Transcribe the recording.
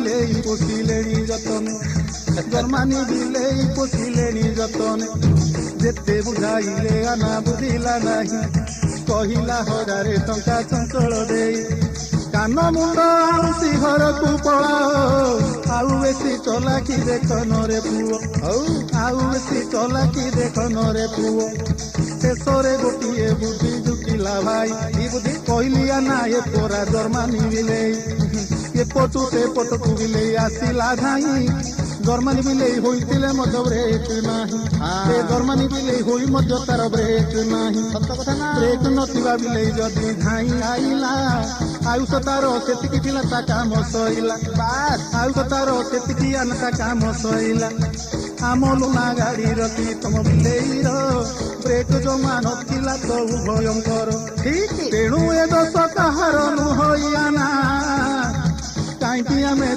ବିଲେଇ ପୋଷିଲେଣି ଯତନେ ଜର୍ମାନୀ ବିଲେଇ ପୋଷିଲେଣି ଯତନେ ଯେତେ ବୁଝାଇଲେ ଆନା ବୁଝିଲା ନାହିଁ କହିଲା ହଜାରେ ଟଙ୍କା ଚଞ୍ଚଳ ଦେଇ କାନ ମୁଣ୍ଡ ଆଉସି ଘରକୁ ପଳାଅ ଆଉ ବେଶୀ ଚଲାକି ଦେଖ ନରେ ପୁଅ ଆଉ ବେଶୀ ଚଲାକି ଦେଖ ନରେ ପୁଅ ଶେଷରେ ଗୋଟିଏ ବୁଦ୍ଧି ଜୁଟିଲା ଭାଇ ଏ ବୁଦ୍ଧି କହିଲି ଆନା ଏ ପରା ଜର୍ମାନୀ ବିଲେଇ ଏପଟୁ ସେପଟକୁ ବିଲେଇ ଆସିଲା ଧାଇଁ ଜର୍ମାନୀ ବିଲେଇ ହୋଇଥିଲେ ମଧ୍ୟ ବ୍ରେକ୍ ନାହିଁ ସେ ଜର୍ମାନୀ ବିଲେଇ ହୋଇ ମଧ୍ୟ ତାର ବ୍ରେକ୍ ନାହିଁ ବ୍ରେକ୍ ନଥିବା ବିଲେଇ ଯଦି ଧାଇଁ ଆଇଲା ଆୟୁଷ ତାର ସେତିକି ଥିଲା ତା କାମ ସଇଲା ଆୟୁଷ ତାର ସେତିକି ଆନା ତା କାମ ସଇଲା ଆମ ଲୁନା ଗାଡ଼ିର କି ତମ ବିଲେଇର ବ୍ରେକ୍ ଜମା ନଥିଲା ସବୁ ଭୟଙ୍କର ତେଣୁ ଏ ଦୋଷ କାହାର ନୁହଁ ଆନା କାହିଁକି ଆମେ